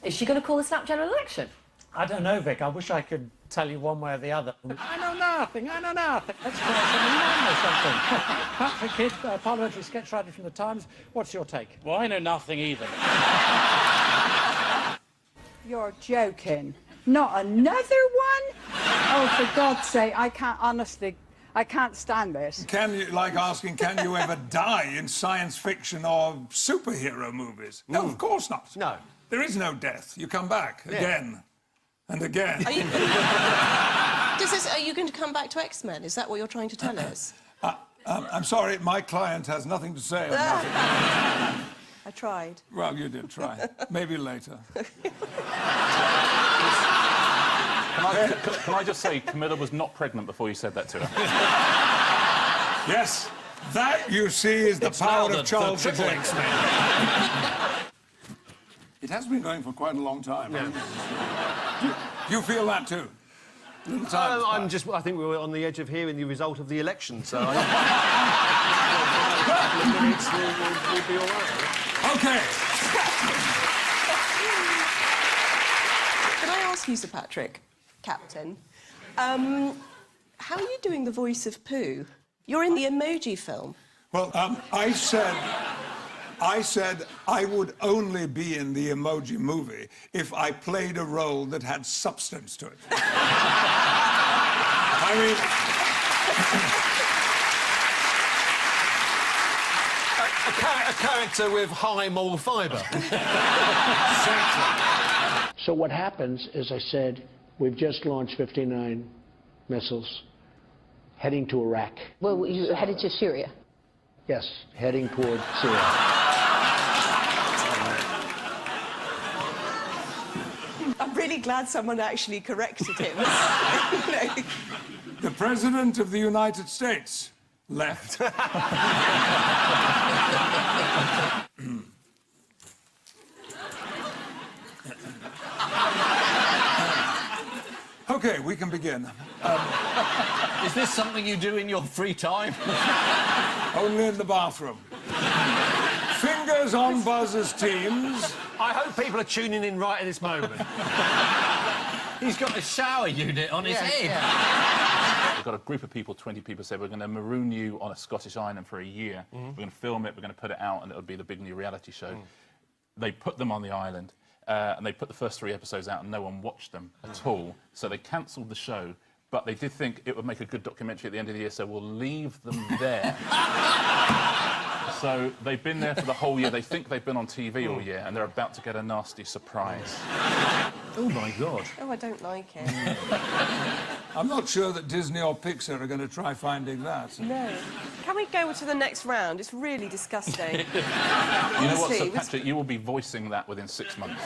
Is she going to call the snap general election? I don't know, Vic. I wish I could tell you one way or the other. I know nothing. Let's try something or something. Patrick Kidd, parliamentary sketch writer from The Times. What's your take? Well, I know nothing either. You're joking. Not another one? Oh, for God's sake, I can't, honestly, I can't stand this. Can you, like asking, can you ever die in science fiction or superhero movies? No, of course not. No. There is no death. You come back again and again. Are you going to come back to X-Men? Is that what you're trying to tell us? I'm sorry, my client has nothing to say on that. I tried. Well, you did try. Maybe later. Can I just say, Camilla was not pregnant before you said that to her? Yes, that, you see, is the power of Charles X. It has been going for quite a long time. Yeah. Do you feel that too? I think we were on the edge of hearing the result of the election, so we'll be all right. OK. Can I ask you, Sir Patrick, Captain, how are you doing the voice of Pooh? You're in the Emoji film. Well, I said I would only be in the Emoji movie if I played a role that had substance to it. I mean... a character with high moral fibre. So what happens, as I said, we've just launched 59 missiles heading to Iraq. Well, you headed to Syria? Yes, heading toward Syria. I'm really glad someone actually corrected him. The President of the United States left. OK, we can begin. Is this something you do in your free time? Only in the bathroom. Fingers on Buzz's teams. I hope people are tuning in right at this moment. He's got a shower unit on his head. Yeah. We've got a group of people, 20 people, said we're going to maroon you on a Scottish island for a year. We're going to film it, we're going to put it out, and it'll be the big new reality show. They put them on the island, and they put the first 3 episodes out, and no one watched them at all. So they cancelled the show, but they did think it would make a good documentary at the end of the year, so we'll leave them there. So they've been there for the whole year. They think they've been on TV all year, and they're about to get a nasty surprise. Oh, my God. Oh, I don't like it. I'm not sure that Disney or Pixar are going to try finding that. No. Can we go to the next round? It's really disgusting. You know what, Sir Patrick? You will be voicing that within 6 months.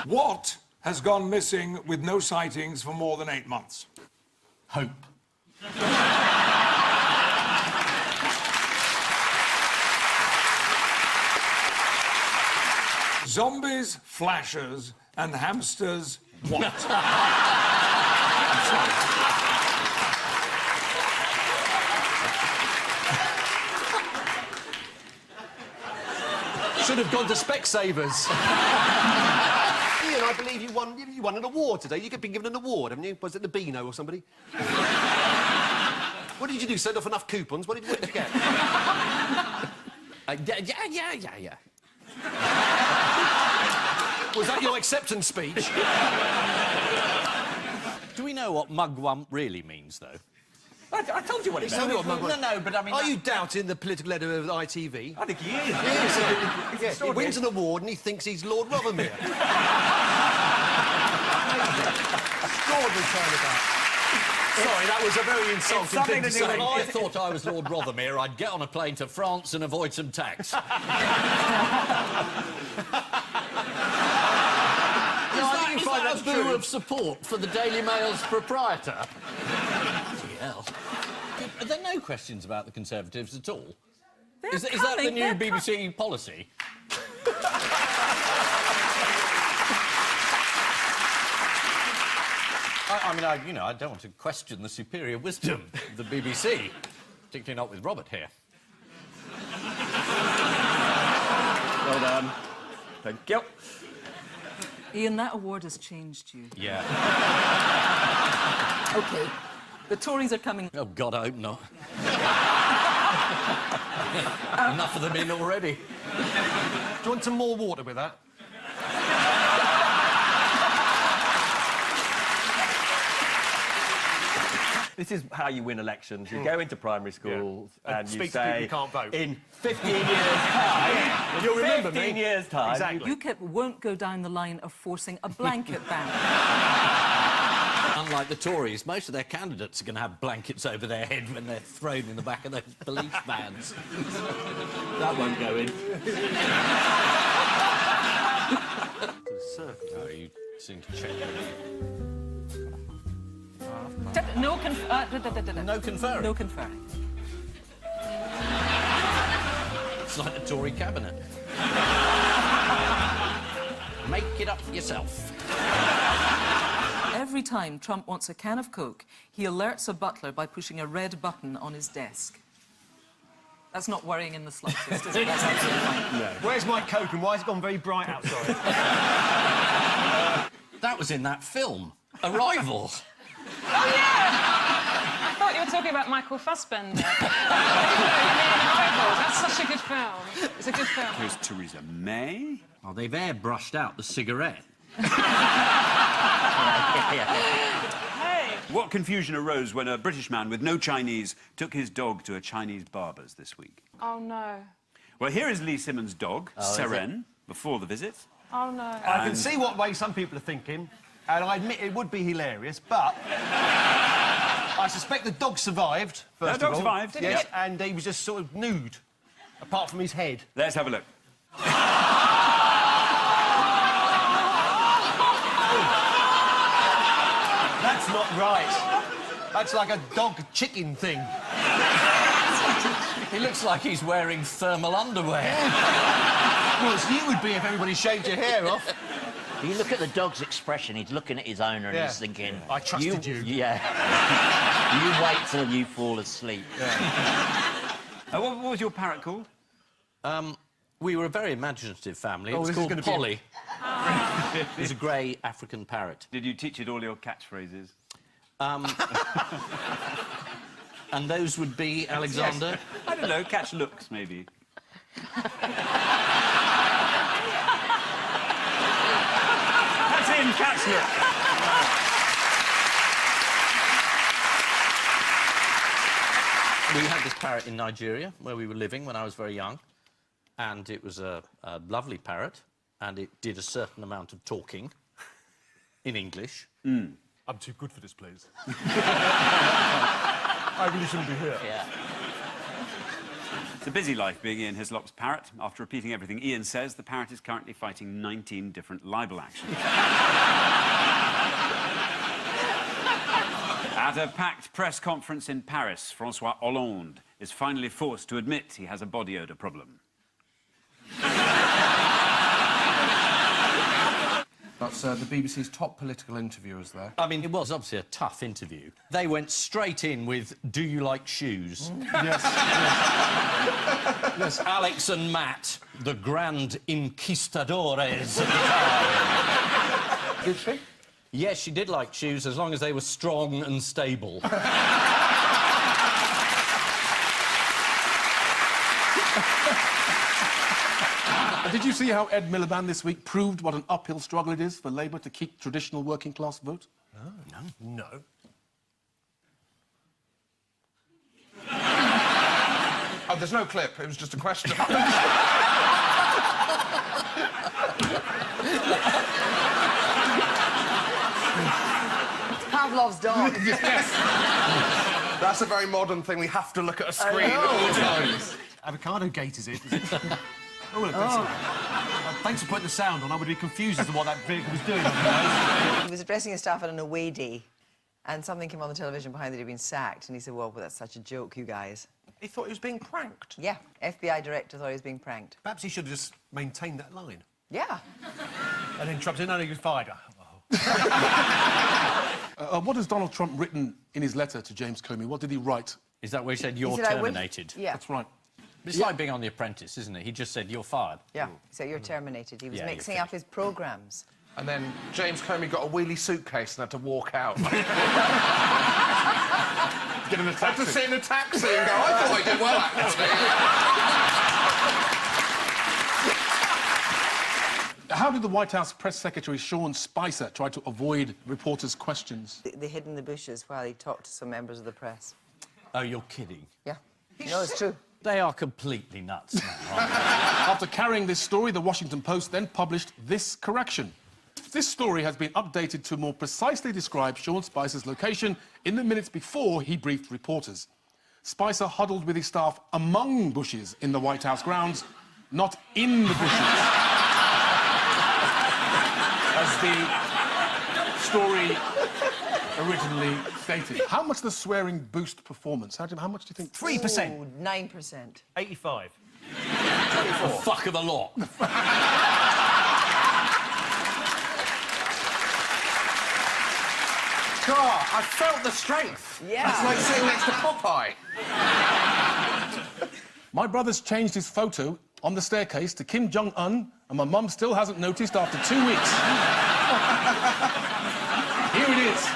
What has gone missing with no sightings for more than 8 months? Hope. Zombies, flashers, and hamsters, what? Should have gone to Specsavers. Ian, I believe you won an award today. You've been given an award, haven't you? Was it the Beano or somebody? What did you do? Send off enough coupons? What did you get? Yeah. Was that your acceptance speech? Do we know what mugwump really means, though? I told you what it Tell me meant. what mugwump... No, but I mean... Are you doubting the political editor of ITV? I think he is. Yes, he wins an award and he thinks he's Lord Rothermere. Extraordinary turnabout. Sorry, that was a very insulting thing to say. If I thought I was Lord Rothermere, I'd get on a plane to France and avoid some tax. I Is that a boo of support for the Daily Mail's proprietor? Hell. Are there no questions about the Conservatives at all? Is that the new BBC policy? I mean, I don't want to question the superior wisdom of the BBC, particularly not with Robert here. Well done. Thank you. Ian, that award has changed you. Yeah. OK, the Tories are coming... Oh, God, I hope not. Enough of them in already. Do you want some more water with that? This is how you win elections. You go into primary schools and you speak to say, people who can't vote. in 15 years' time, You'll remember 15 me. years' time... Exactly. UKIP won't go down the line of forcing a blanket ban. Unlike the Tories, most of their candidates are going to have blankets over their head when they're thrown in the back of those police vans. That won't go in. Oh, you seem to check. No No conferring. No conferring. It's like the Tory cabinet. Make it up yourself. Every time Trump wants a can of Coke, he alerts a butler by pushing a red button on his desk. That's not worrying in the slightest, is it? That's absolutely fine. No. Where's my Coke and why has it gone very bright outside? That was in that film, Arrival. Oh, yeah! I thought you were talking about Michael Fassbender. That's such a good film. It's a good film. Here's Theresa May. Oh, they've airbrushed out the cigarette. Hey! What confusion arose when a British man with no Chinese took his dog to a Chinese barber's this week? Oh, no. Well, here is Lee Simmons' dog, Seren, before the visit. Oh, no. I can see what way some people are thinking, and I admit it would be hilarious, but... I suspect the dog survived, first of all. The dog survived, yes, and he was just sort of nude, apart from his head. Let's have a look. That's not right. That's like a dog-chicken thing. He looks like he's wearing thermal underwear. Well, as you would be if everybody shaved your hair off. You look at the dog's expression, he's looking at his owner and he's thinking... I trusted you. Yeah. You wait till you fall asleep. Yeah. What was your parrot called? We were a very imaginative family. It was this called is gonna Polly. It was a grey African parrot. Did you teach it all your catchphrases? And those would be, Alexander? Yes. I don't know, catch looks, maybe. That's in, catch look. We had this parrot in Nigeria, where we were living when I was very young. And it was a lovely parrot, and it did a certain amount of talking in English. I'm too good for this place. I really shouldn't be here. Yeah. It's a busy life being Ian Hislop's parrot. After repeating everything Ian says, the parrot is currently fighting 19 different libel actions. At a packed press conference in Paris, François Hollande is finally forced to admit he has a body odour problem. That's the BBC's top political interviewers there. I mean, it was obviously a tough interview. They went straight in with, do you like shoes? Yes. Yes. Alex and Matt, the grand inquistadores. Did she? Yes, she did like shoes, as long as they were strong and stable. Did you see how Ed Miliband this week proved what an uphill struggle it is for Labour to keep traditional working-class vote? No. Oh, there's no clip. It was just a question. Pavlov's dog. Yes. That's a very modern thing. We have to look at a screen at all times. Avocado Gate, is it? Oh, look, thanks for putting the sound on. I would be confused as to what that vehicle was doing. He was addressing his staff at an away day, and something came on the television behind that he'd been sacked, and he said, well, that's such a joke, you guys. He thought he was being pranked. Yeah, FBI director thought he was being pranked. Perhaps he should have just maintained that line. Yeah. And then Trump's in, no, he was fired. What has Donald Trump written in his letter to James Comey? What did he write? Is that where he said, you're He said, terminated? Yeah. That's right. It's like being on The Apprentice, isn't it? He just said, you're fired. Yeah, so you're terminated. He was Yeah, you're mixing up his programmes. And then James Comey got a wheelie suitcase and had to walk out. Get in a taxi. Had to sit in a taxi and go, I thought I did well, actually. How did the White House press secretary Sean Spicer try to avoid reporters' questions? They hid in the bushes while he talked to some members of the press. Oh, you're kidding? Yeah. No, it's true. They are completely nuts now, aren't they? After carrying this story, the Washington Post then published this correction. This story has been updated to more precisely describe Sean Spicer's location in the minutes before he briefed reporters. Spicer huddled with his staff among bushes in the White House grounds, not in the bushes. As the story originally stated. How much the swearing boost performance? How much do you think? 3%. 9%. 85. 24. A fuck of a lot. God, I felt the strength. Yeah. It's like sitting next to Popeye. My brother's changed his photo on the staircase to Kim Jong-un, and my mum still hasn't noticed after 2 weeks. Here it is.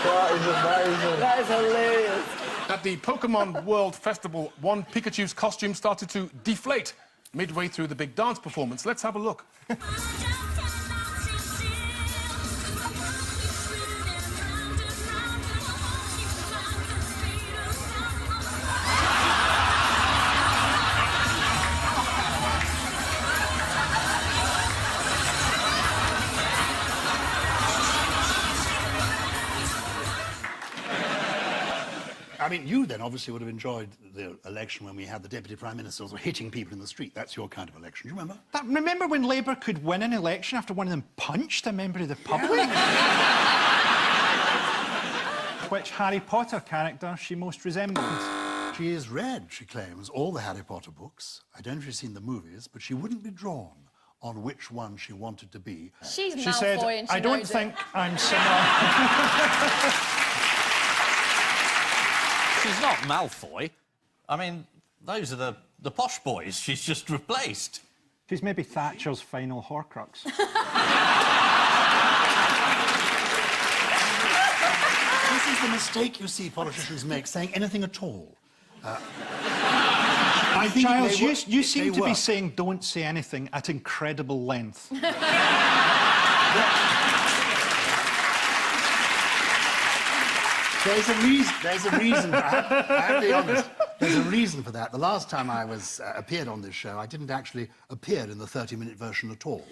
That is amazing. That is hilarious. At the Pokemon World Festival, one Pikachu's costume started to deflate midway through the big dance performance. Let's have a look. I mean, you then obviously would have enjoyed the election when we had the Deputy Prime Ministers hitting people in the street. That's your kind of election. Do you remember? Remember when Labour could win an election after one of them punched a member of the public? Which Harry Potter character she most resembles? She is read, she claims, all the Harry Potter books. I don't know if she's seen the movies, but she wouldn't be drawn on which one she wanted to be. She's She Malfoy said, and she I don't knows think it. I'm similar. She's not Malfoy. I mean, those are the posh boys she's just replaced. She's maybe Thatcher's final Horcrux. This is the mistake you see politicians make, saying anything at all. I think Giles, you seem to be work. saying don't say anything at incredible length. There's a reason for that. I have to be honest. There's a reason for that. The last time I was appeared on this show, I didn't actually appear in the 30-minute version at all.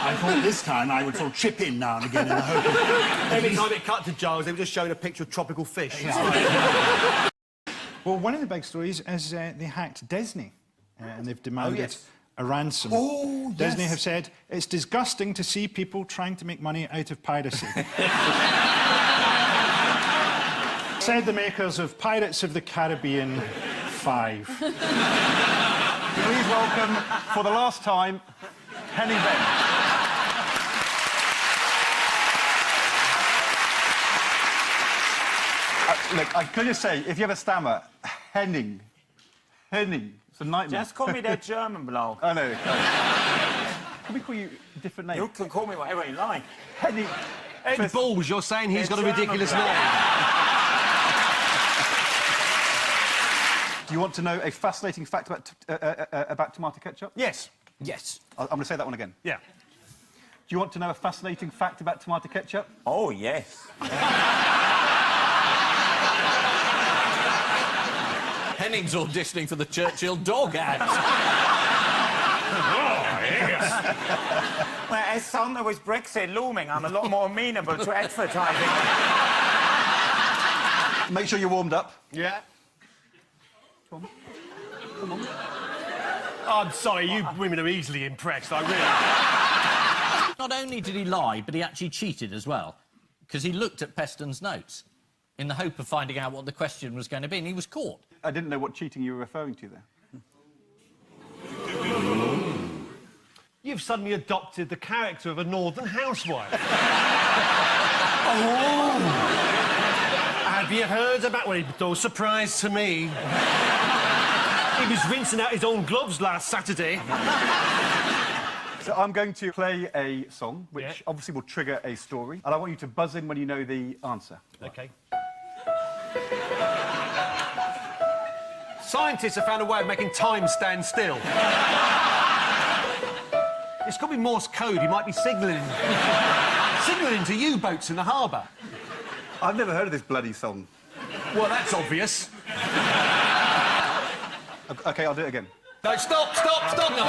I thought this time I would sort of chip in now and again in the hope of... Every time it cut to Giles, they were just showing a picture of tropical fish. Well, one of the big stories is they hacked Disney, and they've demanded a ransom. Oh, yes. Disney have said it's disgusting to see people trying to make money out of piracy. Said the makers of Pirates of the Caribbean 5. Please welcome, for the last time, Henning Benn. Look, I could just say, if you have a stammer, Henning, it's a nightmare. Just call me that German bloke. I know. Can we call you a different name? You can call me whatever you like. Henning. Ed Balls, you're saying he's got a ridiculous name. Do you want to know a fascinating fact about tomato ketchup? Yes. Yes. I'm going to say that one again. Yeah. Do you want to know a fascinating fact about tomato ketchup? Oh, yes. Henning's auditioning for the Churchill dog ad. Well, as soon as Brexit looming, I'm a lot more amenable to advertising. Make sure you're warmed up. Yeah. Come on. I'm sorry, you women are easily impressed, I really... Not only did he lie, but he actually cheated as well, because he looked at Peston's notes in the hope of finding out what the question was going to be, and he was caught. I didn't know what cheating you were referring to there. You've suddenly adopted the character of a northern housewife. Oh! Have you heard about... Well, it's no surprise to me. He was rinsing out his own gloves last Saturday. So I'm going to play a song, which obviously will trigger a story, and I want you to buzz in when you know the answer. OK. Scientists have found a way of making time stand still. It's got to be Morse code. He might be signalling to U-boats in the harbour. I've never heard of this bloody song. Well, that's obvious. OK, I'll do it again. No, stop! No.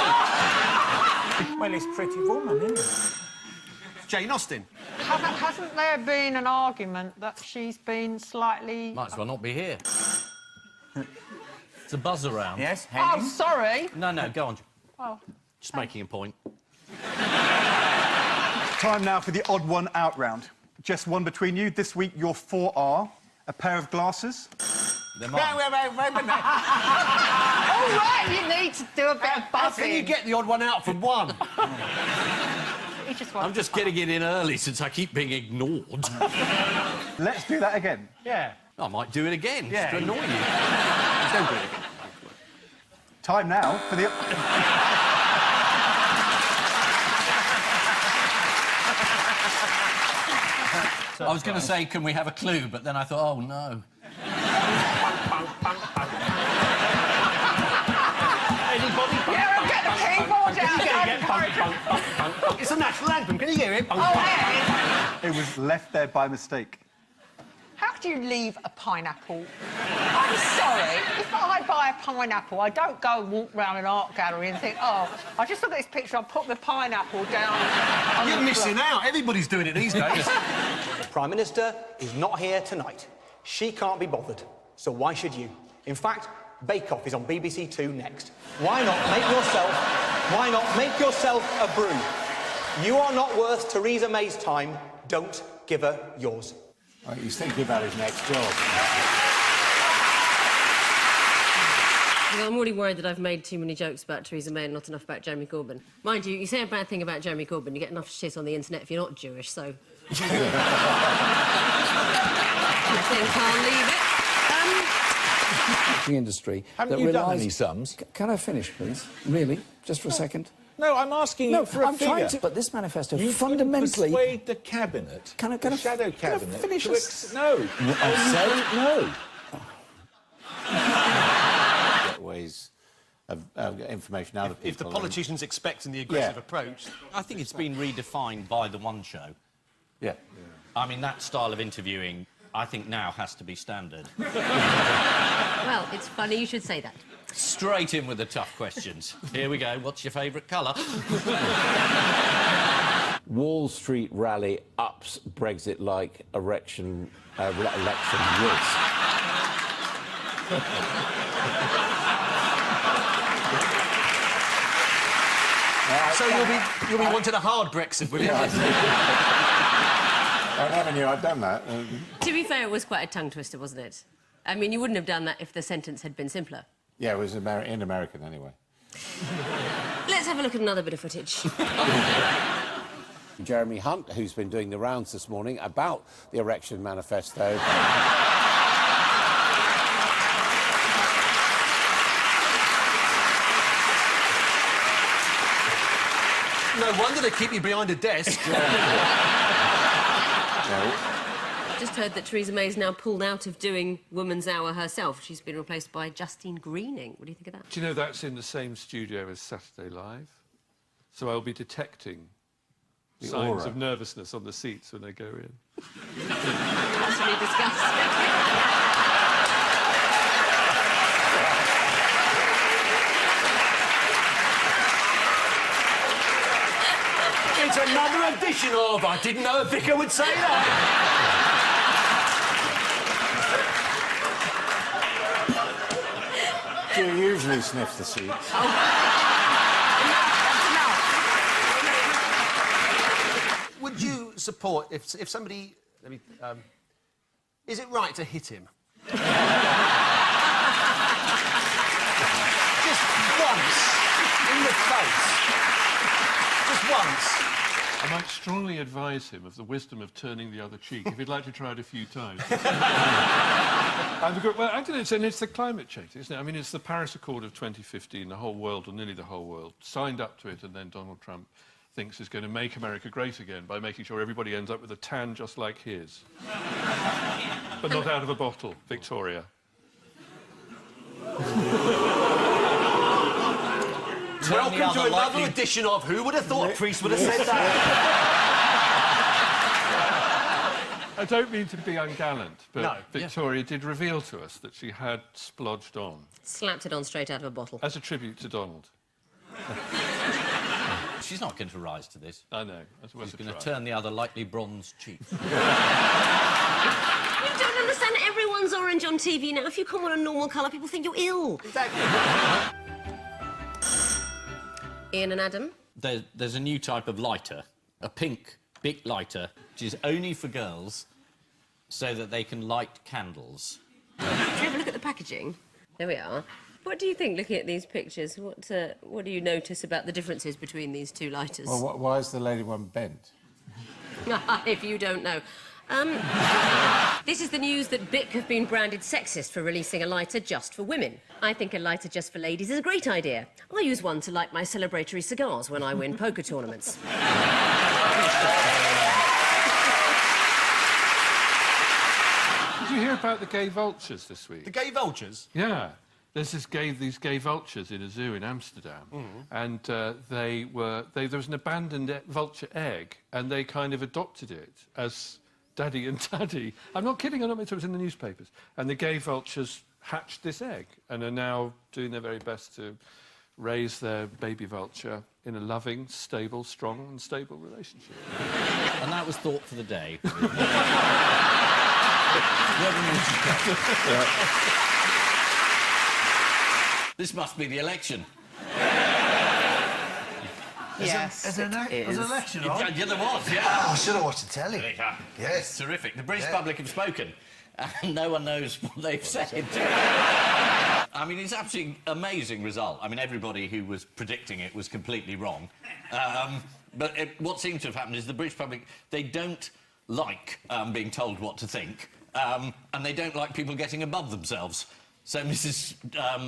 Well, it's Pretty Woman, isn't it? Jane Austen. Hasn't there been an argument that she's been slightly... Might as well not be here. It's a buzz around. Yes, Oh, sorry. No, go on. Oh. Just making a point. Time now for the odd one out round. Just one between you. This week, your 4 are a pair of glasses. They're mine. All right, you need to do a bit of How buzzing. can you get the odd one out from one? I'm just getting it in early since I keep being ignored. Let's do that again. Yeah. I might do it again, just to annoy you. Don't do it again. Time now for the... I was going to say, can we have a clue? But then I thought, oh, no. Anybody? Yeah, get the keyboard out. It's a national anthem. Can you hear it? It was left there by mistake. How could you leave a pineapple? I'm sorry. If I buy a pineapple, I don't go and walk round an art gallery and think, oh, I just look at this picture, I'll put the pineapple down. You're missing out. Everybody's doing it these days. The Prime Minister is not here tonight. She can't be bothered. So why should you? In fact, Bake Off is on BBC Two next. Why not make yourself a brew? You are not worth Theresa May's time. Don't give her yours. Right, he's thinking about his next job. Well, I'm already worried that I've made too many jokes about Theresa May and not enough about Jeremy Corbyn. Mind you, you say a bad thing about Jeremy Corbyn, you get enough shit on the internet if you're not Jewish, so... I think I'll leave it. The industry Haven't that you done relies... any sums? Can I finish, please? Really? Just for a second? No, I'm asking you for a figure. Trying to... But this manifesto you fundamentally... persuade the cabinet, the shadow cabinet... finish to this? No. I said no. Get ways of information out of people. If the politicians expecting the aggressive approach... I think it's been redefined by the One Show. Yeah. I mean, that style of interviewing, I think now has to be standard. Well, it's funny you should say that. Straight in with the tough questions. Here we go. What's your favourite colour? Wall Street rally ups Brexit-like election risk. So you'll be wanting a hard Brexit, will you? I never knew I'd done that. To be fair, it was quite a tongue twister, wasn't it? I mean, you wouldn't have done that if the sentence had been simpler. Yeah, it was in American anyway. Let's have a look at another bit of footage. Jeremy Hunt, who's been doing the rounds this morning about the election manifesto. No wonder they keep you behind a desk. I've just heard that Theresa May's now pulled out of doing Woman's Hour herself. She's been replaced by Justine Greening. What do you think of that? Do you know that's in the same studio as Saturday Live? So I'll be detecting The signs aura. of nervousness on the seats when they go in. That's really disgusting. It's another edition of I didn't know a vicar would say that. Do you usually sniff the seats? Would you support if somebody... Let me, is it right to hit him? Just once. In the face. Just once. Am might strongly advise him of the wisdom of turning the other cheek, if he'd like to try it a few times. Well, actually, it's the climate change, isn't it? I mean, it's the Paris Accord of 2015. The whole world, or nearly the whole world, signed up to it, and then Donald Trump thinks is going to make America great again by making sure everybody ends up with a tan just like his. But not out of a bottle, Victoria. Welcome to another edition of Who Would Have Thought a Priest Would Have Said That? I don't mean to be ungallant, but No. Victoria did reveal to us that she had splodged on. Slapped it on straight out of a bottle. As a tribute to Donald. She's not going to rise to this. I know. That's worth She's a going to try. turn the other lightly bronzed cheek. You don't understand. Everyone's orange on TV now. If you come on a normal colour, people think you're ill. Exactly. Ian and Adam? There's a new type of lighter, a pink big lighter, which is only for girls so that they can light candles. Did you have a look at the packaging? There we are. What do you think, looking at these pictures? What do you notice about the differences between these two lighters? Well, why is the lady one bent? If you don't know. This is the news that Bic have been branded sexist for releasing a lighter just for women. I think a lighter just for ladies is a great idea. I use one to light my celebratory cigars when I win poker tournaments. Did you hear about the gay vultures this week? The gay vultures? Yeah. There's these gay vultures in a zoo in Amsterdam, and there was an abandoned vulture egg, and they kind of adopted it as Daddy and Daddy. I'm not kidding, it was in the newspapers. And the gay vultures hatched this egg and are now doing their very best to raise their baby vulture in a loving, stable, strong and stable relationship. And that was Thought for the Day. This must be the election. Yes, There's an election on? Yeah, there was, yeah. Oh, I should have watched the telly. Yes. Terrific. The British public have spoken, and no one knows what they've said. I mean, it's absolutely amazing result. I mean, everybody who was predicting it was completely wrong. But what seems to have happened is the British public, they don't like being told what to think, and they don't like people getting above themselves. So Mrs.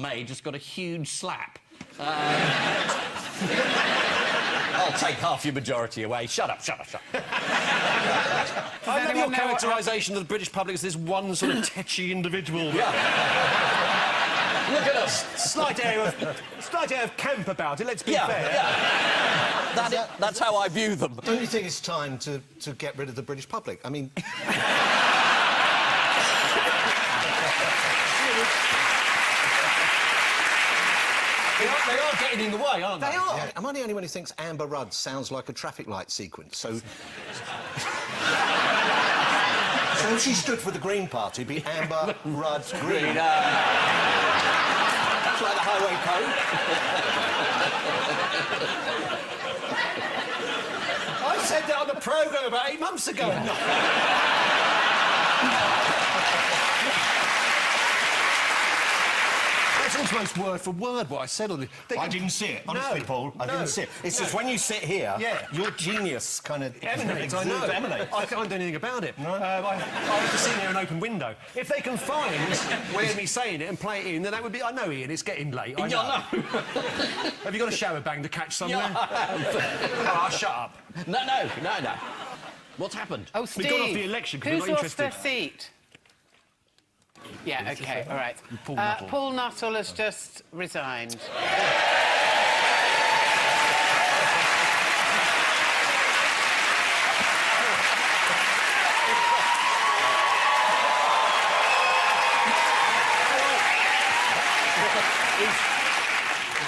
May just got a huge slap. I'll take half your majority away. Shut up, shut up, shut up. I love your characterisation of the British public as this one sort of tetchy individual. Yeah. Look at us. Slight air of camp about it, let's be fair. Yeah. That's how I view them. Don't you think it's time to get rid of the British public? I mean... They are getting in the way, aren't they? They are. Yeah. Am I the only one who thinks Amber Rudd sounds like a traffic light sequence? So... So if she stood for the Green Party, it'd be Amber Rudd Green. It's like the highway code. I said that on the programme about 8 months ago. It's almost word for word what I said on the... I didn't see it, honestly, Paul. I didn't see it. It's just when you sit here, your genius kind of emanates. I know. I can't do anything about it. No? I was just sitting here an open window. If they can find where's me saying it and play it in, then that would be... I know, Ian, it's getting late. I know. Have you got a shower bang to catch somewhere? Oh, shut up. No. What's happened? Oh, Steve. We got off the election because we're not interested. Who's lost their seat? Yeah, OK, all right. Paul Nuttall has just resigned.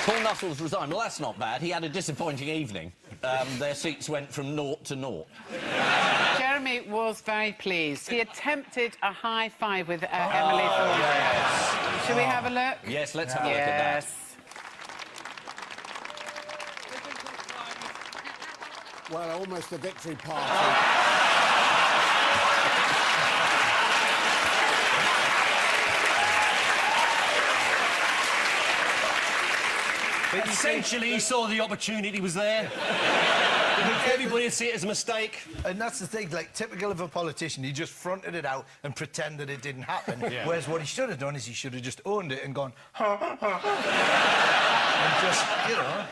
Paul Nuttall's resigned. Well, that's not bad. He had a disappointing evening. Their seats went from 0 to 0. Jeremy was very pleased. He attempted a high five with Emily Thornton. Yes. Should we have a look? Yes, let's have a look at that. Well, almost a victory party. Essentially, he saw the opportunity was there. Everybody would see it as a mistake. And that's the thing, like, typical of a politician, he just fronted it out and pretended it didn't happen. Yeah. Whereas what he should have done is he should have just owned it and gone, ha, ha, ha. And just, you know...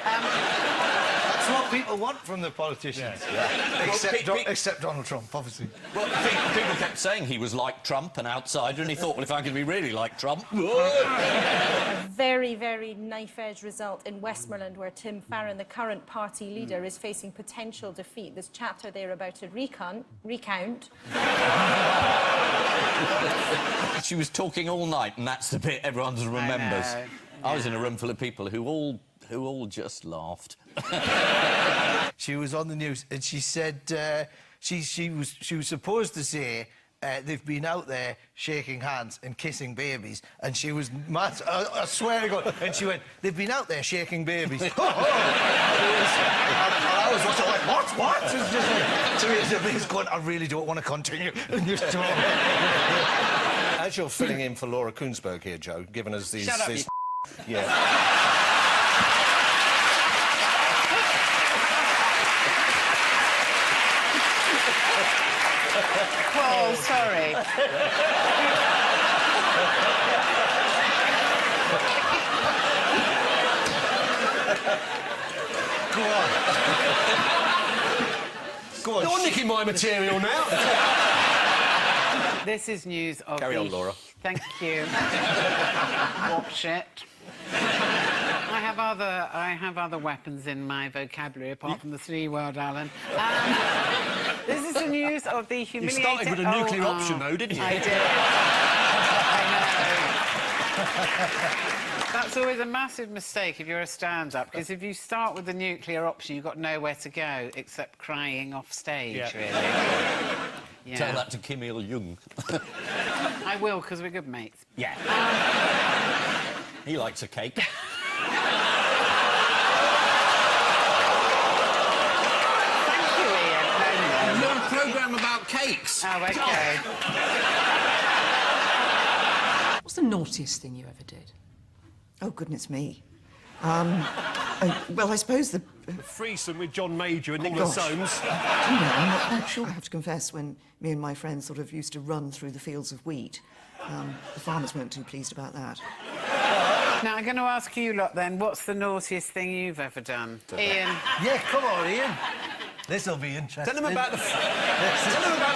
that's what people want from the politicians. Yeah. Except Donald Trump, obviously. Well, people kept saying he was like Trump, an outsider, and he thought, well, if I can be really like Trump... A very, very knife-edge result in Westmoreland, where Tim Farron, the current party leader, is facing potential defeat. This chapter they're about to recount. She was talking all night, and that's the bit everyone remembers. I was in a room full of people who all just laughed. She was on the news and she said she was supposed to say they've been out there shaking hands and kissing babies, and she was mad. I swear to God. And she went, they've been out there shaking babies. And I was also like, what? It's just like, Theresa May's going, I really don't want to continue. And you're as you're filling in for Laura Kuenssberg here, Joe, giving us these... Shut up, these... you... Yeah. Paul, sorry. Go on. Go on. You're nicking my material now. This is news of Carry on, Laura. Thank you. Watch it. I have other weapons in my vocabulary apart from the 3 word, Alan. This is the news of the humiliating... You started with a nuclear option, though, didn't you? I did. I know. That's always a massive mistake if you're a stand-up, because if you start with the nuclear option, you've got nowhere to go except crying off stage, really. Yeah. Tell that to Kim Il-jung. I will, because we're good mates. Yeah. He likes a cake. You've got a programme about cakes. Oh, OK. What's the naughtiest thing you ever did? Oh, goodness me. Well, I suppose the threesome with John Major and Oh, Nicholas gosh. Soames. Do you know, I'm not quite sure, I have to confess, when me and my friends sort of used to run through the fields of wheat. The farmers weren't too pleased about that. Now, I'm going to ask you lot, then, what's the naughtiest thing you've ever done? Ian? Yeah, come on, Ian. This'll be interesting. Tell them about the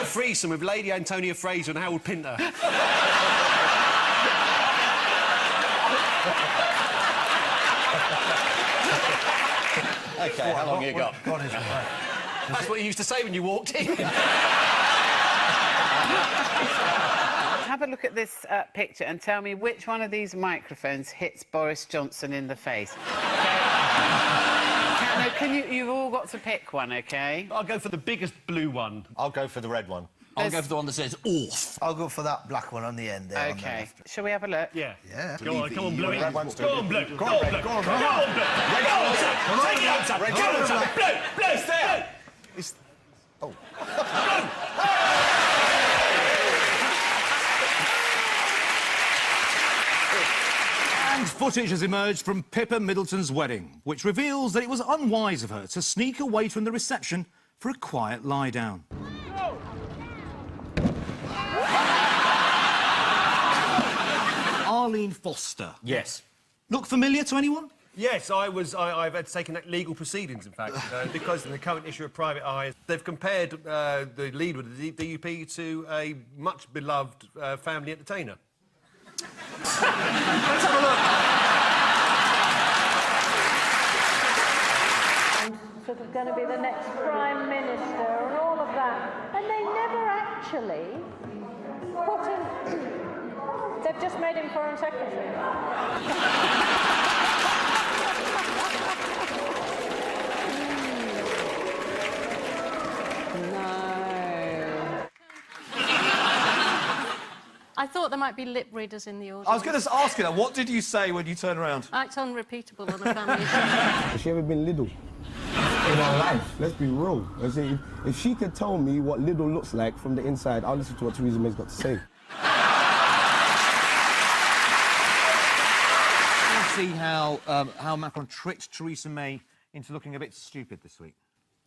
threesome with Lady Antonia Fraser and Howard Pinter. OK, how long you got? God is right. That's what you used to say when you walked in. Have a look at this picture and tell me which one of these microphones hits Boris Johnson in the face. You've all got to pick one, OK? I'll go for the biggest blue one. I'll go for the red one. I'll go for the one that says "oof." I'll go for that black one on the end there. OK. Shall we have a look? Yeah. Yeah. Go on, come on, Blue. Red one's Go on, Blue. Go on, Blue. Go on, Blue. Go on, Blue. Take it out, Blue. Blue. Blue, stay out. Oh. And footage has emerged from Pippa Middleton's wedding, which reveals that it was unwise of her to sneak away from the reception for a quiet lie-down. Arlene Foster. Yes. Look familiar to anyone? Yes, I've had taken legal proceedings, in fact, because in the current issue of Private Eye, they've compared the lead with the DUP to a much-beloved family entertainer. Let's have a look. Sort of going to be the next Prime Minister and all of that. And they never actually put him... They've just made him Foreign Secretary. I thought there might be lip readers in the audience. I was going to ask you that. What did you say when you turned around? It's unrepeatable on a family show. Has she ever been little in her life? Let's be real. If she could tell me what little looks like from the inside, I'll listen to what Theresa May's got to say. See how Macron tricked Theresa May into looking a bit stupid this week.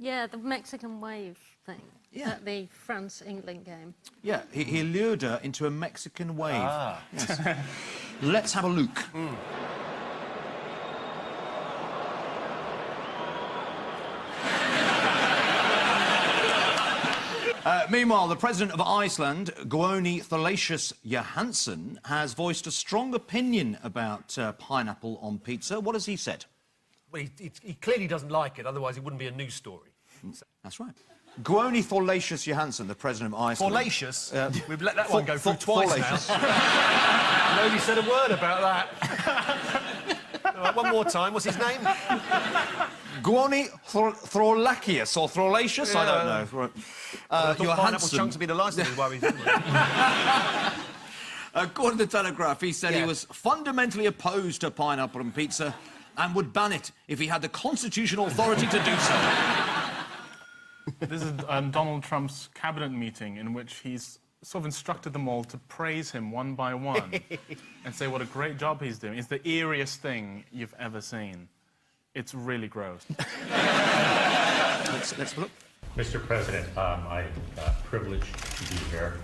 Yeah, the Mexican wave thing at the France-England game. Yeah, he lured her into a Mexican wave. Ah. Yes. Let's have a look. Meanwhile, the president of Iceland, Guðni Thorlacius Johannesson, has voiced a strong opinion about pineapple on pizza. What has he said? Well, he clearly doesn't like it, otherwise it wouldn't be a news story. That's right. Guðni Thorlacius Johannesson, the president of Iceland... Thorlacious? We've let that one go through twice now. Nobody said a word about that. All right, one more time. What's his name? Guðni Thorlacius or Thorlacius? I don't know. I thought pineapple chunks would be the last thing he's worried. According to The Telegraph, he said he was fundamentally opposed to pineapple on pizza and would ban it if he had the constitutional authority to do so. This is Donald Trump's cabinet meeting in which he's sort of instructed them all to praise him one by one and say what a great job he's doing. It's the eeriest thing you've ever seen. It's really gross. Let's look. Mr. President, I'm privileged to be here,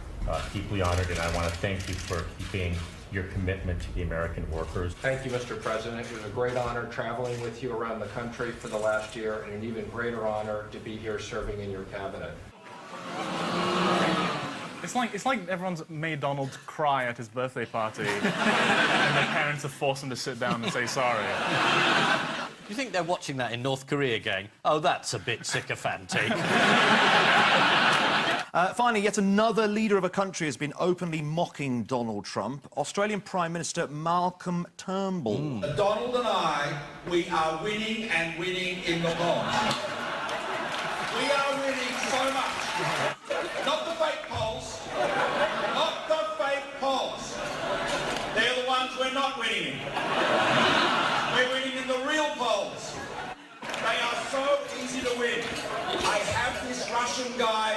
deeply honored, and I want to thank you for keeping your commitment to the American workers. Thank you, Mr. President. It was a great honor traveling with you around the country for the last year, and an even greater honor to be here serving in your cabinet. It's like everyone's made Donald cry at his birthday party and their parents have forced him to sit down and say sorry. Do you think they're watching that in North Korea going, oh, that's a bit sycophantic? Finally, yet another leader of a country has been openly mocking Donald Trump. Australian Prime Minister Malcolm Turnbull. Donald and I, we are winning and winning in the polls. We are winning so much. Not the fake polls. Not the fake polls. They're the ones we're not winning in. We're winning in the real polls. They are so easy to win. I have this Russian guy